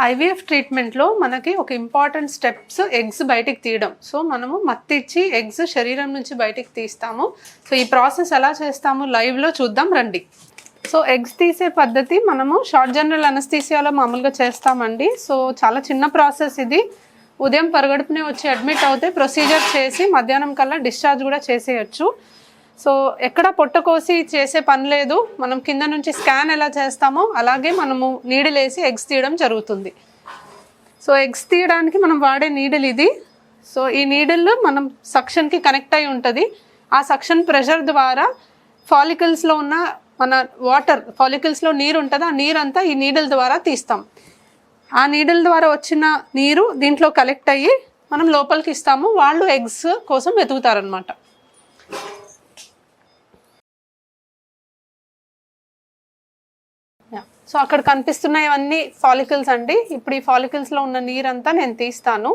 IVF ట్రీట్మెంట్లో మనకి ఒక important steps eggs బయటికి తీయడం. సో మనము మత్తిచ్చి ఎగ్స్ శరీరం నుంచి బయటికి తీస్తాము. సో ఈ ప్రాసెస్ ఎలా చేస్తాము లైవ్లో చూద్దాం రండి. సో ఎగ్స్ తీసే పద్ధతి మనము షార్ట్ జనరల్ అనస్థీసియాలో మామూలుగా చేస్తామండి. సో చాలా చిన్న ప్రాసెస్ ఇది. ఉదయం పరగడుపునే వచ్చి అడ్మిట్ అవుతే ప్రొసీజర్ చేసి మధ్యాహ్నం కల్లా డిశ్చార్జ్ కూడా చేసేయచ్చు. సో ఎక్కడ పొట్ట కోసి చేసే పని లేదు. మనం కింద నుంచి స్కాన్ ఎలా చేస్తామో అలాగే మనము నీడిల్ వేసి ఎగ్స్ తీయడం జరుగుతుంది. సో ఎగ్స్ తీయడానికి మనం వాడే నీడిల్ ఇది. సో ఈ నీడిల్ మనం సక్షన్కి కనెక్ట్ అయి ఉంటుంది. ఆ సక్షన్ ప్రెషర్ ద్వారా ఫాలికల్స్లో ఉన్న మన వాటర్, ఫాలికల్స్లో నీరు ఉంటుంది, ఆ నీరంతా ఈ నీడిల్ ద్వారా తీస్తాం. ఆ నీడిల్ ద్వారా వచ్చిన నీరు దీంట్లో కలెక్ట్ అయ్యి మనం లోపలికి ఇస్తాము. వాళ్ళు ఎగ్స్ కోసం వెతుకుతారనమాట. సో అక్కడ కనిపిస్తున్నాయన్నీ ఫాలికల్స్ అండి. ఇప్పుడు ఈ ఫాలికల్స్లో ఉన్న నీరంతా నేను తీస్తాను.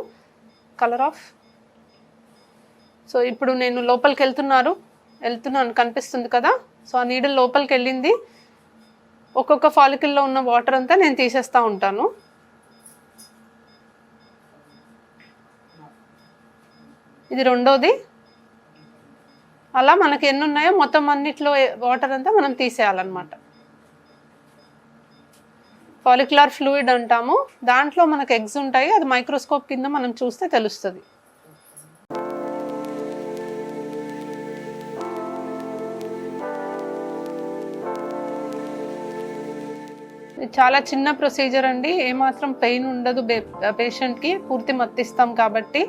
Colour of. సో ఇప్పుడు నేను లోపలికి వెళ్తున్నాను కనిపిస్తుంది కదా. సో ఆ నీడిల్ లోపలికి వెళ్ళింది. ఒక్కొక్క ఫాలికల్లో ఉన్న వాటర్ అంతా నేను తీసేస్తూ ఉంటాను. ఇది రెండోది. అలా మనకి ఎన్ని ఉన్నాయో మొత్తం అన్నిట్లో వాటర్ అంతా మనం తీసేయాలన్నమాట. ఫాలిక్యులర్ ఫ్లూయిడ్ అంటాము. దాంట్లో మనకు ఎగ్స్ ఉంటాయి. అది మైక్రోస్కోప్ కింద మనం చూస్తే తెలుస్తుంది. చాలా చిన్న ప్రొసీజర్ అండి. ఏమాత్రం పెయిన్ ఉండదు పేషెంట్కి. పూర్తి మత్తిస్తాం కాబట్టి.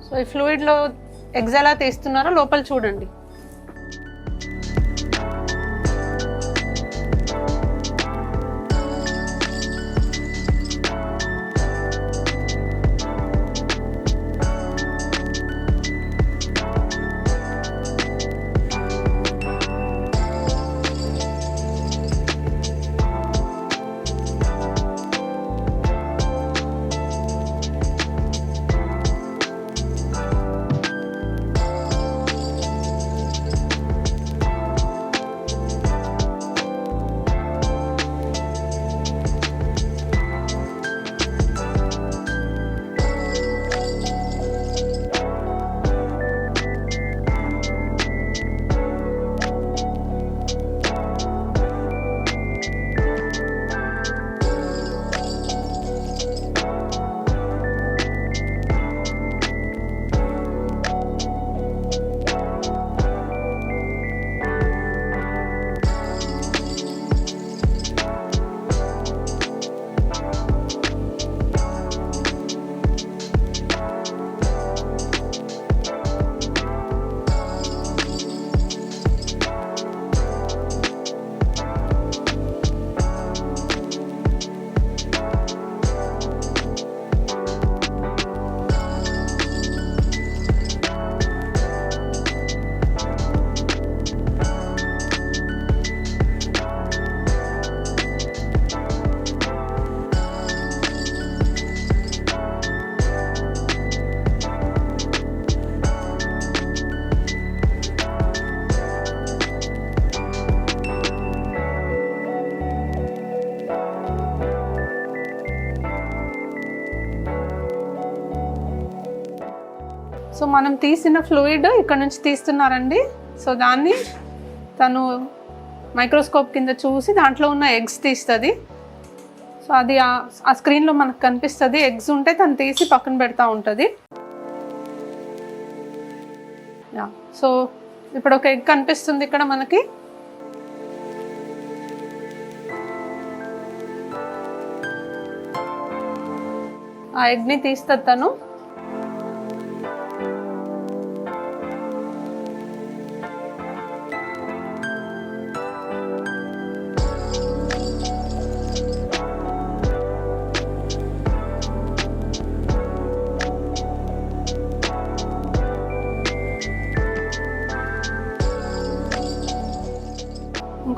సో ఈ ఫ్లూయిడ్లో ఎగ్స్ ఎలా తీస్తున్నారో లోపల చూడండి. సో మనం తీసిన ఫ్లూయిడ్ ఇక్కడ నుంచి తీస్తున్నారండి. సో దాన్ని తను మైక్రోస్కోప్ కింద చూసి దాంట్లో ఉన్న ఎగ్స్ తీస్తుంది. సో అది ఆ స్క్రీన్లో మనకు కనిపిస్తుంది. ఎగ్స్ ఉంటే తను తీసి పక్కన పెడతా ఉంటుంది. సో ఇప్పుడు ఒక ఎగ్ కనిపిస్తుంది ఇక్కడ మనకి. ఆ ఎగ్ని తీస్తుంది తను.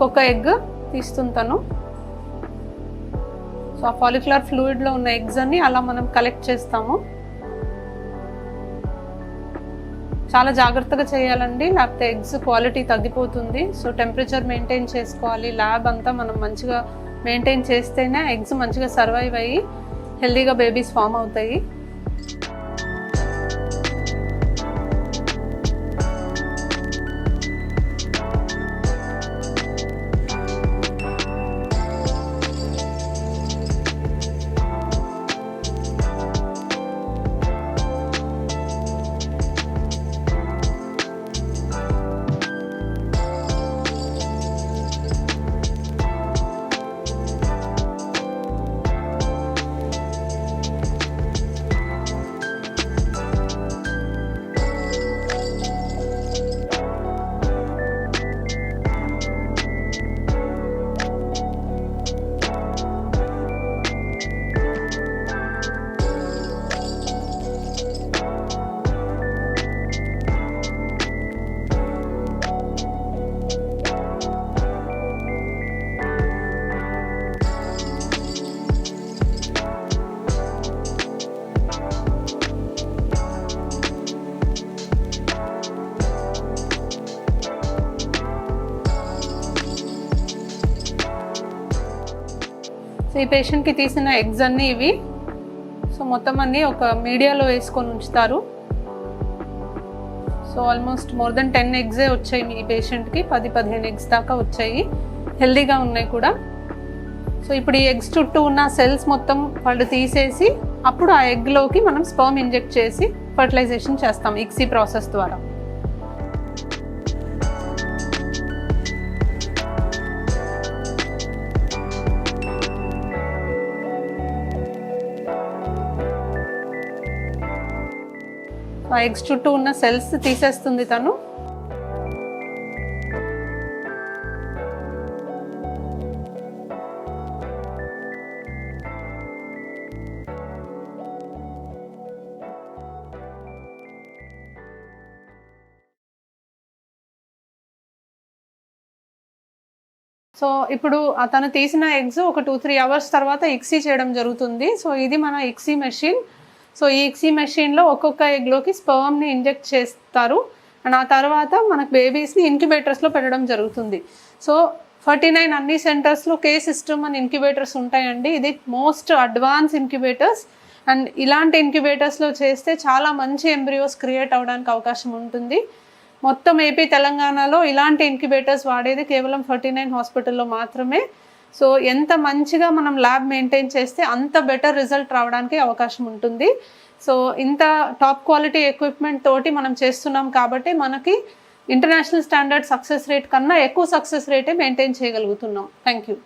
ఒక్కొక్క ఎగ్ తీస్తుంటాను. సో ఆ ఫాలిక్యులర్ ఫ్లూయిడ్లో ఉన్న ఎగ్స్ అన్ని అలా మనం కలెక్ట్ చేస్తాము. చాలా జాగ్రత్తగా చేయాలండి, లేకపోతే ఎగ్స్ క్వాలిటీ తగ్గిపోతుంది. సో టెంపరేచర్ మెయింటైన్ చేసుకోవాలి, ల్యాబ్ అంతా మనం మంచిగా మెయింటైన్ చేస్తేనే ఎగ్స్ మంచిగా సర్వైవ్ అయ్యి హెల్దీగా బేబీస్ ఫామ్ అవుతాయి. సో ఈ పేషెంట్కి తీసిన ఎగ్స్ అన్నీ ఇవి. సో మొత్తం అన్నీ ఒక మీడియాలో వేసుకొని ఉంచుతారు. సో ఆల్మోస్ట్ మోర్ దెన్ 10 ఎగ్సే వచ్చాయి ఈ పేషెంట్కి, 10-15 ఎగ్స్ దాకా వచ్చాయి, హెల్దీగా ఉన్నాయి కూడా. సో ఇప్పుడు ఈ ఎగ్స్ చుట్టూ ఉన్న సెల్స్ మొత్తం వాళ్ళు తీసేసి అప్పుడు ఆ ఎగ్లోకి మనం స్పర్మ్ ఇంజెక్ట్ చేసి ఫర్టిలైజేషన్ చేస్తాం ఇక్సీ ప్రాసెస్ ద్వారా. ఆ ఎగ్స్ చుట్టూ ఉన్న సెల్స్ తీసేస్తుంది తను. సో ఇప్పుడు తను తీసిన ఎగ్స్ ఒక 2-3 అవర్స్ తర్వాత ఇక్సీ చేయడం జరుగుతుంది. సో ఇది మన ఇక్సీ మెషిన్. సో ఈ ఇక్సీ మెషిన్లో ఒక్కొక్క ఎగ్లోకి స్పర్మ్ని ఇంజెక్ట్ చేస్తారు అండ్ ఆ తర్వాత మనకు బేబీస్ని ఇంక్యుబేటర్స్లో పెట్టడం జరుగుతుంది. సో 49 అన్ని సెంటర్స్లో కే సిస్టమ్ అని ఇంక్యుబేటర్స్ ఉంటాయండి. ఇది మోస్ట్ అడ్వాన్స్ ఇంక్యుబేటర్స్ అండ్ ఇలాంటి ఇంక్యుబేటర్స్లో చేస్తే చాలా మంచి ఎంబ్రియోస్ క్రియేట్ అవ్వడానికి అవకాశం ఉంటుంది. మొత్తం ఏపీ తెలంగాణలో ఇలాంటి ఇంక్యుబేటర్స్ వాడేది కేవలం 49 హాస్పిటల్లో మాత్రమే. సో ఎంత మంచిగా మనం ల్యాబ్ మెయింటైన్ చేస్తే అంత బెటర్ రిజల్ట్ రావడానికి అవకాశం ఉంటుంది. సో ఇంత టాప్ క్వాలిటీ ఎక్విప్మెంట్ తోటి మనం చేస్తున్నాం కాబట్టి మనకి ఇంటర్నేషనల్ స్టాండర్డ్ సక్సెస్ రేట్ కన్నా ఎక్కువ సక్సెస్ రేటే మెయింటైన్ చేయగలుగుతున్నాం. Thank you.